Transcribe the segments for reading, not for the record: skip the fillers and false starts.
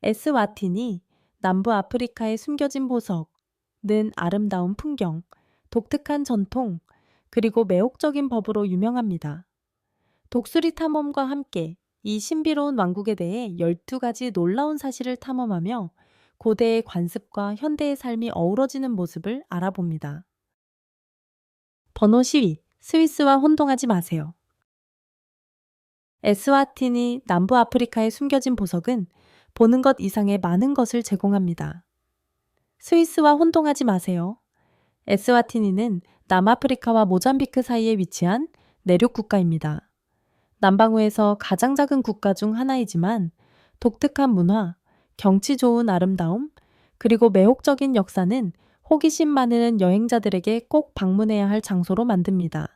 에스와티니, 남부 아프리카의 숨겨진 보석는 아름다운 풍경, 독특한 전통, 그리고 매혹적인 법으로 유명합니다. 독수리 탐험과 함께 이 신비로운 왕국에 대해 12가지 놀라운 사실을 탐험하며 고대의 관습과 현대의 삶이 어우러지는 모습을 알아봅니다. 번호 12. 스위스와 혼동하지 마세요. 에스와티니 남부 아프리카의 숨겨진 보석은 보는 것 이상의 많은 것을 제공합니다. 스위스와 혼동하지 마세요. 에스와티니는 남아프리카와 모잠비크 사이에 위치한 내륙 국가입니다. 남방구에서 가장 작은 국가 중 하나이지만 독특한 문화, 경치 좋은 아름다움, 그리고 매혹적인 역사는 호기심 많은 여행자들에게 꼭 방문해야 할 장소로 만듭니다.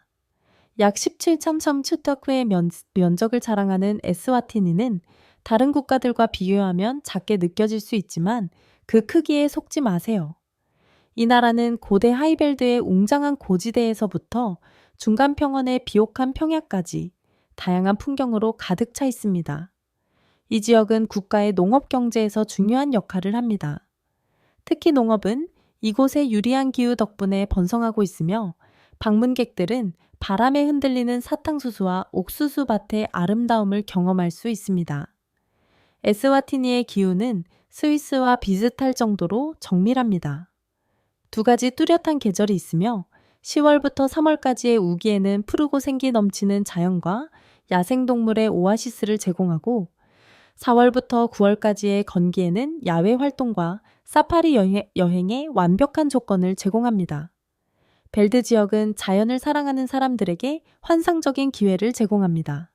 약 17.3큐터크의 면적을 자랑하는 에스와티니는 다른 국가들과 비교하면 작게 느껴질 수 있지만 그 크기에 속지 마세요. 이 나라는 고대 하이벨드의 웅장한 고지대에서부터 중간 평원의 비옥한 평야까지 다양한 풍경으로 가득 차 있습니다. 이 지역은 국가의 농업 경제에서 중요한 역할을 합니다. 특히 농업은 이곳의 유리한 기후 덕분에 번성하고 있으며 방문객들은 바람에 흔들리는 사탕수수와 옥수수 밭의 아름다움을 경험할 수 있습니다. 에스와티니의 기후는 스위스와 비슷할 정도로 정밀합니다. 두 가지 뚜렷한 계절이 있으며 10월부터 3월까지의 우기에는 푸르고 생기 넘치는 자연과 야생동물의 오아시스를 제공하고 4월부터 9월까지의 건기에는 야외 활동과 사파리 여행의 완벽한 조건을 제공합니다. 벨드 지역은 자연을 사랑하는 사람들에게 환상적인 기회를 제공합니다.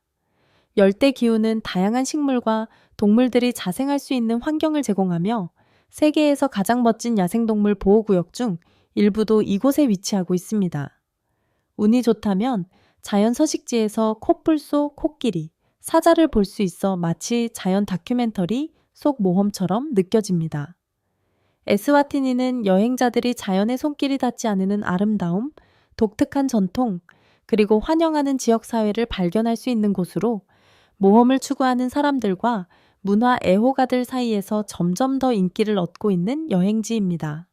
열대 기후는 다양한 식물과 동물들이 자생할 수 있는 환경을 제공하며 세계에서 가장 멋진 야생동물 보호구역 중 일부도 이곳에 위치하고 있습니다. 운이 좋다면 자연 서식지에서 코뿔 소 코끼리, 사자를 볼 수 있어 마치 자연 다큐멘터리 속 모험처럼 느껴집니다. 에스와티니는 여행자들이 자연의 손길이 닿지 않는 아름다움, 독특한 전통, 그리고 환영하는 지역사회를 발견할 수 있는 곳으로 모험을 추구하는 사람들과 문화 애호가들 사이에서 점점 더 인기를 얻고 있는 여행지입니다.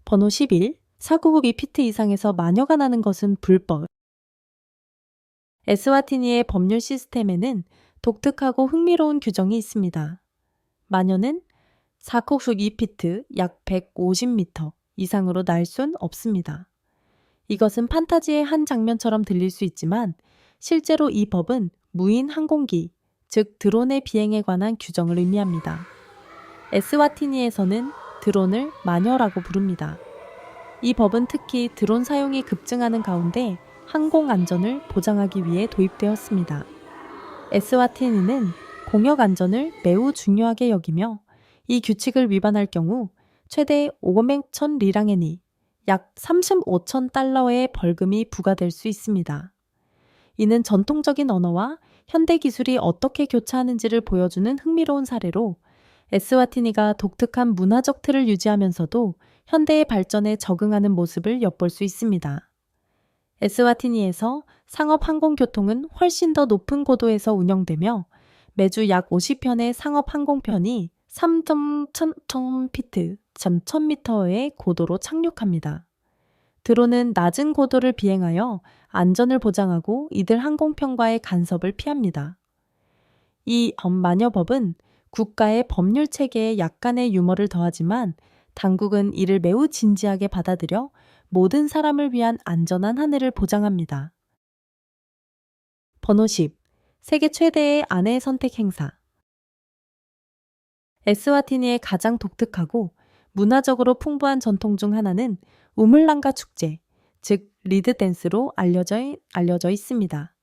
번호 11. 사고급 2피트 이상에서 마녀가 나는 것은 불법. 에스와티니의 법률 시스템에는 독특하고 흥미로운 규정이 있습니다. 마녀는 4콕속 2피트 약 150m 이상으로 날 순 없습니다. 이것은 판타지의 한 장면처럼 들릴 수 있지만 실제로 이 법은 무인 항공기, 즉 드론의 비행에 관한 규정을 의미합니다. 에스와티니에서는 드론을 마녀라고 부릅니다. 이 법은 특히 드론 사용이 급증하는 가운데 항공 안전을 보장하기 위해 도입되었습니다. 에스와티니는 공역 안전을 매우 중요하게 여기며 이 규칙을 위반할 경우 최대 500천 리랑에니 약 35천 달러의 벌금이 부과될 수 있습니다. 이는 전통적인 언어와 현대 기술이 어떻게 교차하는지를 보여주는 흥미로운 사례로 에스와티니가 독특한 문화적 틀을 유지하면서도 현대의 발전에 적응하는 모습을 엿볼 수 있습니다. 에스와티니에서 상업 항공교통은 훨씬 더 높은 고도에서 운영되며 매주 약 50편의 상업 항공편이 3.1000피트, 1000m의 고도로 착륙합니다. 드론은 낮은 고도를 비행하여 안전을 보장하고 이들 항공편과의 간섭을 피합니다. 이 마녀법은 국가의 법률 체계에 약간의 유머를 더하지만 당국은 이를 매우 진지하게 받아들여 모든 사람을 위한 안전한 하늘을 보장합니다. 번호 10. 세계 최대의 아내 선택 행사. 에스와티니의 가장 독특하고 문화적으로 풍부한 전통 중 하나는 우물랑가 축제, 즉 리드 댄스로 알려져 있습니다.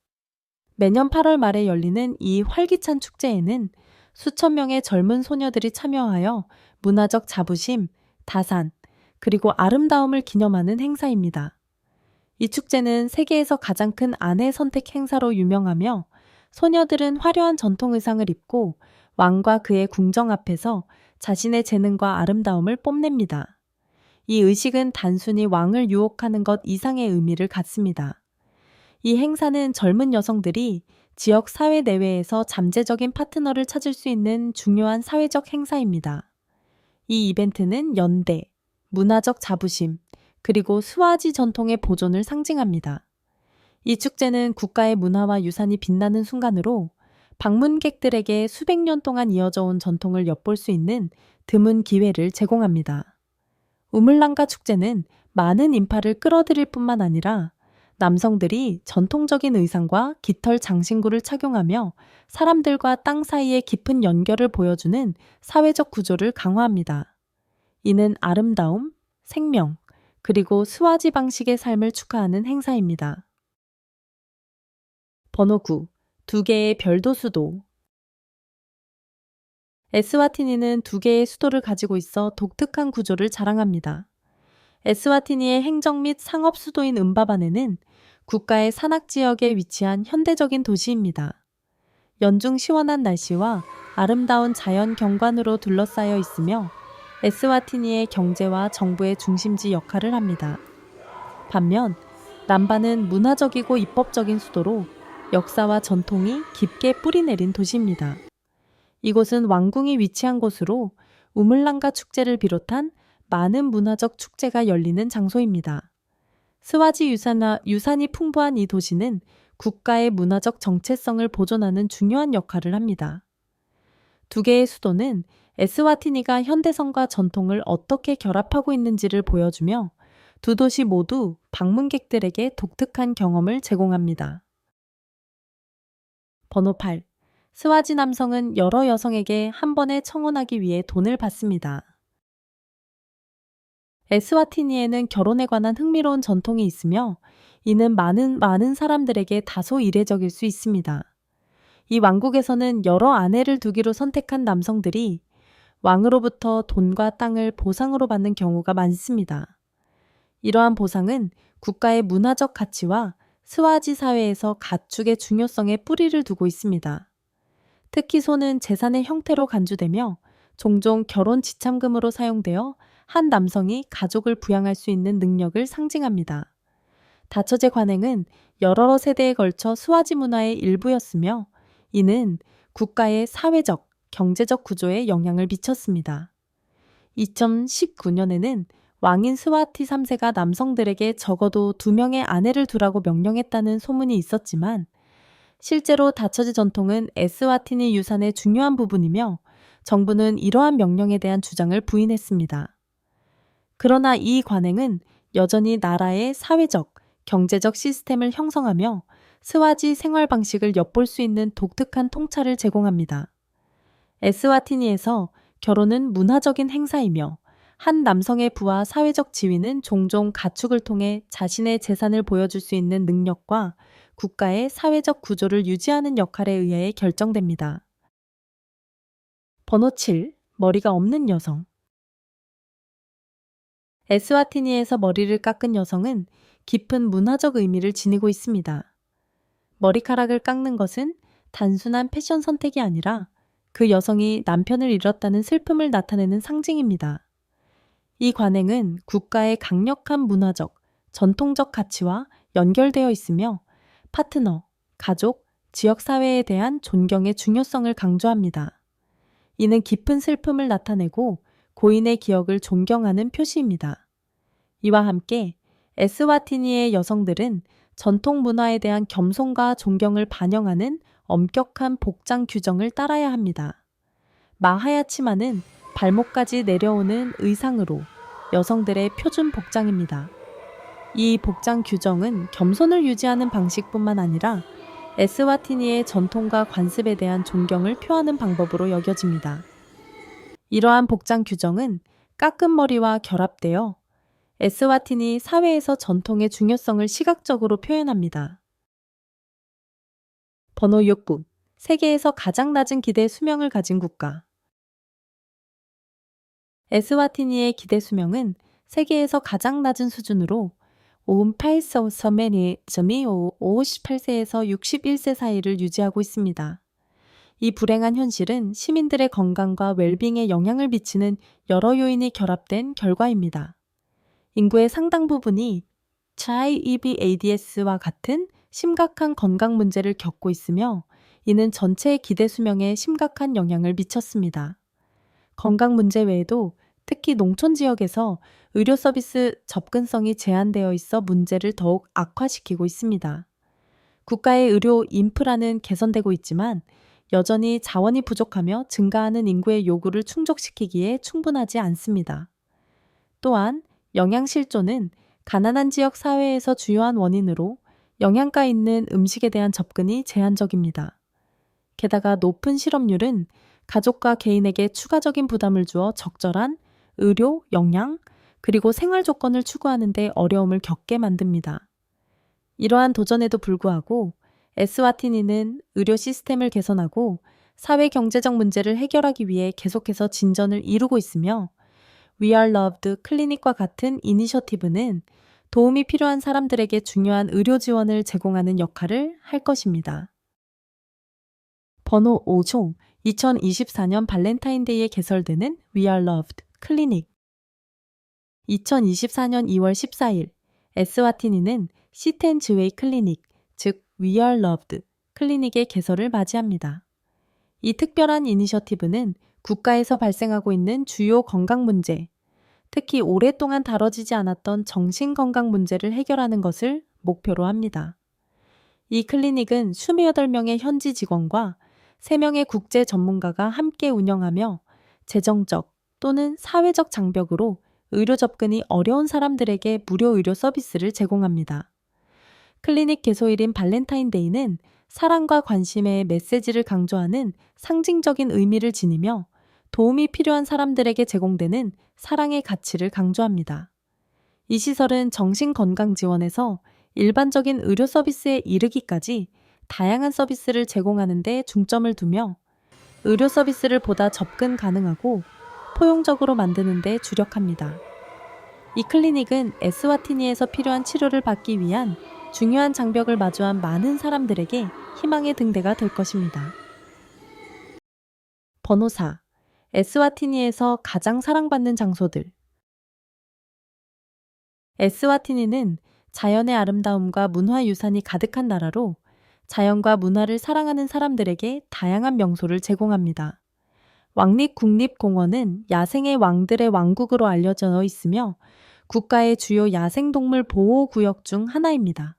매년 8월 말에 열리는 이 활기찬 축제에는 수천 명의 젊은 소녀들이 참여하여 문화적 자부심, 다산, 그리고 아름다움을 기념하는 행사입니다. 이 축제는 세계에서 가장 큰 아내 선택 행사로 유명하며 소녀들은 화려한 전통 의상을 입고 왕과 그의 궁정 앞에서 자신의 재능과 아름다움을 뽐냅니다. 이 의식은 단순히 왕을 유혹하는 것 이상의 의미를 갖습니다. 이 행사는 젊은 여성들이 지역 사회 내외에서 잠재적인 파트너를 찾을 수 있는 중요한 사회적 행사입니다. 이 이벤트는 연대, 문화적 자부심, 그리고 스와지 전통의 보존을 상징합니다. 이 축제는 국가의 문화와 유산이 빛나는 순간으로 방문객들에게 수백 년 동안 이어져 온 전통을 엿볼 수 있는 드문 기회를 제공합니다. 우물랑가 축제는 많은 인파를 끌어들일 뿐만 아니라 남성들이 전통적인 의상과 깃털 장신구를 착용하며 사람들과 땅 사이의 깊은 연결을 보여주는 사회적 구조를 강화합니다. 이는 아름다움, 생명, 그리고 스와지 방식의 삶을 축하하는 행사입니다. 번호 9. 두 개의 별도 수도. 에스와티니는 두 개의 수도를 가지고 있어 독특한 구조를 자랑합니다. 에스와티니의 행정 및 상업 수도인 음바바네는 국가의 산악 지역에 위치한 현대적인 도시입니다. 연중 시원한 날씨와 아름다운 자연 경관으로 둘러싸여 있으며 에스와티니의 경제와 정부의 중심지 역할을 합니다. 반면 람바는 문화적이고 입법적인 수도로 역사와 전통이 깊게 뿌리내린 도시입니다. 이곳은 왕궁이 위치한 곳으로 우물랑가 축제를 비롯한 많은 문화적 축제가 열리는 장소입니다. 스와지 유산이 풍부한 이 도시는 국가의 문화적 정체성을 보존하는 중요한 역할을 합니다. 두 개의 수도는 에스와티니가 현대성과 전통을 어떻게 결합하고 있는지를 보여주며 두 도시 모두 방문객들에게 독특한 경험을 제공합니다. 번호 8. 스와지 남성은 여러 여성에게 한 번에 청혼하기 위해 돈을 받습니다. 에스와티니에는 결혼에 관한 흥미로운 전통이 있으며 이는 많은 사람들에게 다소 이례적일 수 있습니다. 이 왕국에서는 여러 아내를 두기로 선택한 남성들이 왕으로부터 돈과 땅을 보상으로 받는 경우가 많습니다. 이러한 보상은 국가의 문화적 가치와 스와지 사회에서 가축의 중요성에 뿌리를 두고 있습니다. 특히 소는 재산의 형태로 간주되며 종종 결혼 지참금으로 사용되어 한 남성이 가족을 부양할 수 있는 능력을 상징합니다. 다처제 관행은 여러 세대에 걸쳐 스와지 문화의 일부였으며 이는 국가의 사회적, 경제적 구조에 영향을 미쳤습니다. 2019년에는 왕인 스와티 3세가 남성들에게 적어도 2명의 아내를 두라고 명령했다는 소문이 있었지만 실제로 다처제 전통은 에스와티니 유산의 중요한 부분이며 정부는 이러한 명령에 대한 주장을 부인했습니다. 그러나 이 관행은 여전히 나라의 사회적, 경제적 시스템을 형성하며 스와지 생활 방식을 엿볼 수 있는 독특한 통찰을 제공합니다. 에스와티니에서 결혼은 문화적인 행사이며 한 남성의 부와 사회적 지위는 종종 가축을 통해 자신의 재산을 보여줄 수 있는 능력과 국가의 사회적 구조를 유지하는 역할에 의해 결정됩니다. 번호 7. 머리가 없는 여성. 에스와티니에서 머리를 깎은 여성은 깊은 문화적 의미를 지니고 있습니다. 머리카락을 깎는 것은 단순한 패션 선택이 아니라 그 여성이 남편을 잃었다는 슬픔을 나타내는 상징입니다. 이 관행은 국가의 강력한 문화적, 전통적 가치와 연결되어 있으며 파트너, 가족, 지역사회에 대한 존경의 중요성을 강조합니다. 이는 깊은 슬픔을 나타내고 고인의 기억을 존경하는 표시입니다. 이와 함께 에스와티니의 여성들은 전통 문화에 대한 겸손과 존경을 반영하는 엄격한 복장 규정을 따라야 합니다. 마하야 치마는 발목까지 내려오는 의상으로 여성들의 표준 복장입니다. 이 복장 규정은 겸손을 유지하는 방식뿐만 아니라 에스와티니의 전통과 관습에 대한 존경을 표하는 방법으로 여겨집니다. 이러한 복장 규정은 깎은 머리와 결합되어 에스와티니 사회에서 전통의 중요성을 시각적으로 표현합니다. 번호 6부. 세계에서 가장 낮은 기대 수명을 가진 국가. 에스와티니의 기대 수명은 세계에서 가장 낮은 수준으로 58세에서 61세 사이를 유지하고 있습니다. 이 불행한 현실은 시민들의 건강과 웰빙에 영향을 미치는 여러 요인이 결합된 결과입니다. 인구의 상당 부분이 HIV ADS와 같은 심각한 건강 문제를 겪고 있으며 이는 전체의 기대 수명에 심각한 영향을 미쳤습니다. 건강 문제 외에도 특히 농촌 지역에서 의료 서비스 접근성이 제한되어 있어 문제를 더욱 악화시키고 있습니다. 국가의 의료 인프라는 개선되고 있지만 여전히 자원이 부족하며 증가하는 인구의 요구를 충족시키기에 충분하지 않습니다. 또한 영양실조는 가난한 지역 사회에서 주요한 원인으로 영양가 있는 음식에 대한 접근이 제한적입니다. 게다가 높은 실업률은 가족과 개인에게 추가적인 부담을 주어 적절한 의료, 영양, 그리고 생활 조건을 추구하는 데 어려움을 겪게 만듭니다. 이러한 도전에도 불구하고 에스와티니는 의료 시스템을 개선하고 사회 경제적 문제를 해결하기 위해 계속해서 진전을 이루고 있으며 We Are Loved 클리닉과 같은 이니셔티브는 도움이 필요한 사람들에게 중요한 의료 지원을 제공하는 역할을 할 것입니다. 번호 5종 2024년 발렌타인데이에 개설되는 We Are Loved 클리닉 2024년 2월 14일 에스와티니는 시텐즈웨이 클리닉, 즉 We Are Loved 클리닉의 개설을 맞이합니다. 이 특별한 이니셔티브는 국가에서 발생하고 있는 주요 건강 문제, 특히 오랫동안 다뤄지지 않았던 정신건강 문제를 해결하는 것을 목표로 합니다. 이 클리닉은 28명의 현지 직원과 3명의 국제 전문가가 함께 운영하며 재정적 또는 사회적 장벽으로 의료 접근이 어려운 사람들에게 무료 의료 서비스를 제공합니다. 클리닉 개소일인 발렌타인데이는 사랑과 관심의 메시지를 강조하는 상징적인 의미를 지니며 도움이 필요한 사람들에게 제공되는 사랑의 가치를 강조합니다. 이 시설은 정신건강 지원에서 일반적인 의료 서비스에 이르기까지 다양한 서비스를 제공하는 데 중점을 두며 의료 서비스를 보다 접근 가능하고 포용적으로 만드는 데 주력합니다. 이 클리닉은 에스와티니에서 필요한 치료를 받기 위한 중요한 장벽을 마주한 많은 사람들에게 희망의 등대가 될 것입니다. 번호 4. 에스와티니에서 가장 사랑받는 장소들. 에스와티니는 자연의 아름다움과 문화유산이 가득한 나라로 자연과 문화를 사랑하는 사람들에게 다양한 명소를 제공합니다. 왕립 국립공원은 야생의 왕들의 왕국으로 알려져 있으며 국가의 주요 야생동물 보호구역 중 하나입니다.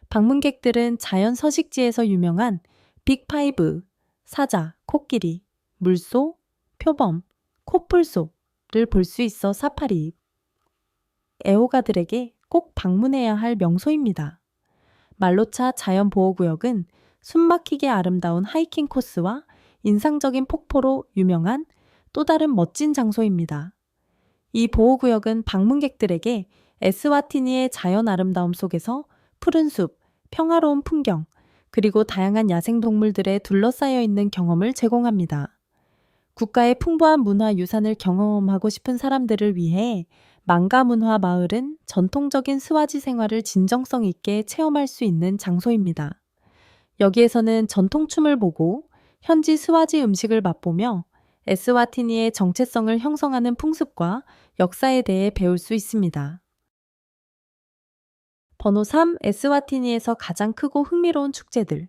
방문객들은 자연 서식지에서 유명한 빅5, 사자, 코끼리, 물소, 표범, 코뿔소를 볼 수 있어 사파리, 애호가들에게 꼭 방문해야 할 명소입니다. 말로차 자연보호구역은 숨막히게 아름다운 하이킹 코스와 인상적인 폭포로 유명한 또 다른 멋진 장소입니다. 이 보호구역은 방문객들에게 에스와티니의 자연 아름다움 속에서 푸른 숲, 평화로운 풍경, 그리고 다양한 야생동물들에 둘러싸여 있는 경험을 제공합니다. 국가의 풍부한 문화유산을 경험하고 싶은 사람들을 위해 망가문화 마을은 전통적인 스와지 생활을 진정성 있게 체험할 수 있는 장소입니다. 여기에서는 전통춤을 보고 현지 스와지 음식을 맛보며 에스와티니의 정체성을 형성하는 풍습과 역사에 대해 배울 수 있습니다. 번호 3. 에스와티니에서 가장 크고 흥미로운 축제들.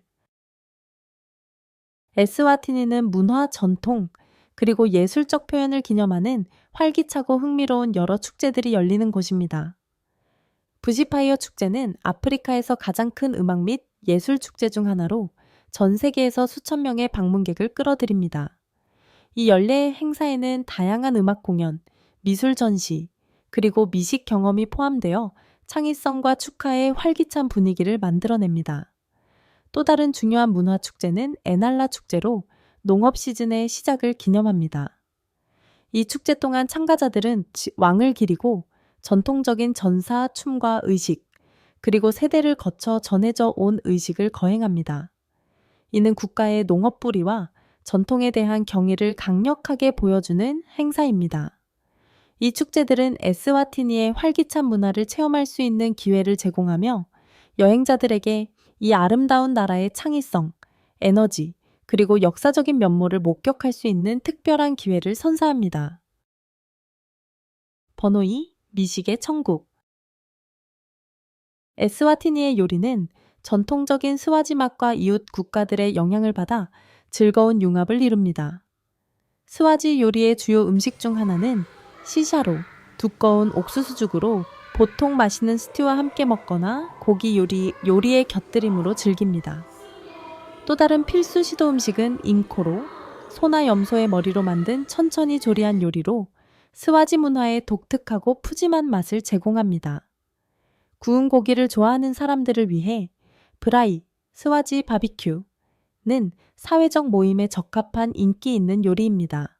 에스와티니는 문화, 전통, 그리고 예술적 표현을 기념하는 활기차고 흥미로운 여러 축제들이 열리는 곳입니다. 부시파이어 축제는 아프리카에서 가장 큰 음악 및 예술 축제 중 하나로 전 세계에서 수천 명의 방문객을 끌어들입니다. 이 연례 행사에는 다양한 음악 공연, 미술 전시, 그리고 미식 경험이 포함되어 창의성과 축하의 활기찬 분위기를 만들어냅니다. 또 다른 중요한 문화 축제는 에날라 축제로 농업 시즌의 시작을 기념합니다. 이 축제 동안 참가자들은 왕을 기리고 전통적인 전사, 춤과 의식, 그리고 세대를 거쳐 전해져 온 의식을 거행합니다. 이는 국가의 농업 뿌리와 전통에 대한 경의를 강력하게 보여주는 행사입니다. 이 축제들은 에스와티니의 활기찬 문화를 체험할 수 있는 기회를 제공하며 여행자들에게 이 아름다운 나라의 창의성, 에너지, 그리고 역사적인 면모를 목격할 수 있는 특별한 기회를 선사합니다. 번호 2. 미식의 천국. 에스와티니의 요리는 전통적인 스와지 맛과 이웃 국가들의 영향을 받아 즐거운 융합을 이룹니다. 스와지 요리의 주요 음식 중 하나는 시샤로, 두꺼운 옥수수죽으로 보통 맛있는 스튜와 함께 먹거나 고기 요리의 곁들임으로 즐깁니다. 또 다른 필수 시도 음식은 잉코로, 소나 염소의 머리로 만든 천천히 조리한 요리로 스와지 문화의 독특하고 푸짐한 맛을 제공합니다. 구운 고기를 좋아하는 사람들을 위해 브라이, 스와지 바비큐는 사회적 모임에 적합한 인기 있는 요리입니다.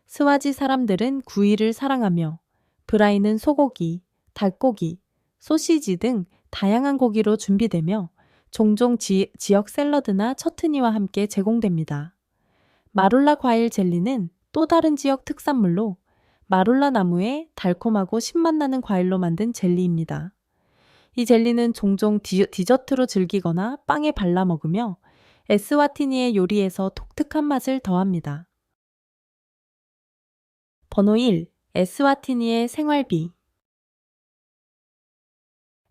스와지 사람들은 구이를 사랑하며 브라이는 소고기, 닭고기, 소시지 등 다양한 고기로 준비되며 종종 지역 샐러드나 처트니와 함께 제공됩니다. 마룰라 과일 젤리는 또 다른 지역 특산물로 마룰라 나무의 달콤하고 신맛 나는 과일로 만든 젤리입니다. 이 젤리는 종종 디저트로 즐기거나 빵에 발라 먹으며 에스와티니의 요리에서 독특한 맛을 더합니다. 번호 1. 에스와티니의 생활비.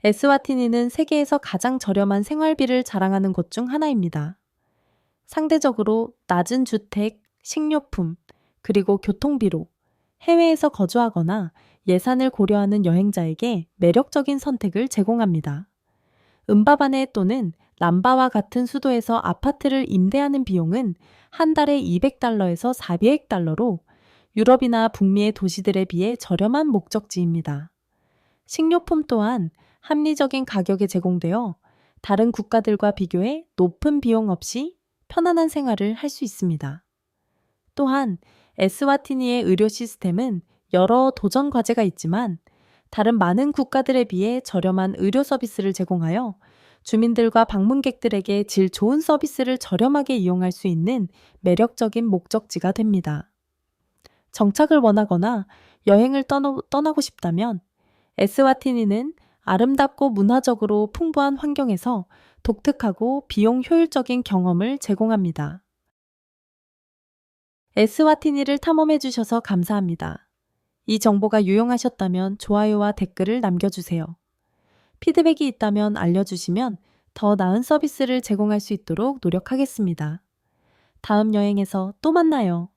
에스와티니는 세계에서 가장 저렴한 생활비를 자랑하는 곳 중 하나입니다. 상대적으로 낮은 주택, 식료품, 그리고 교통비로 해외에서 거주하거나 예산을 고려하는 여행자에게 매력적인 선택을 제공합니다. 음바바네 또는 람바와 같은 수도에서 아파트를 임대하는 비용은 한 달에 200달러에서 400달러로 유럽이나 북미의 도시들에 비해 저렴한 목적지입니다. 식료품 또한 합리적인 가격에 제공되어 다른 국가들과 비교해 높은 비용 없이 편안한 생활을 할 수 있습니다. 또한 에스와티니의 의료 시스템은 여러 도전 과제가 있지만 다른 많은 국가들에 비해 저렴한 의료 서비스를 제공하여 주민들과 방문객들에게 질 좋은 서비스를 저렴하게 이용할 수 있는 매력적인 목적지가 됩니다. 정착을 원하거나 여행을 떠나고 싶다면 에스와티니는 아름답고 문화적으로 풍부한 환경에서 독특하고 비용 효율적인 경험을 제공합니다. 에스와티니를 탐험해 주셔서 감사합니다. 이 정보가 유용하셨다면 좋아요와 댓글을 남겨주세요. 피드백이 있다면 알려주시면 더 나은 서비스를 제공할 수 있도록 노력하겠습니다. 다음 여행에서 또 만나요.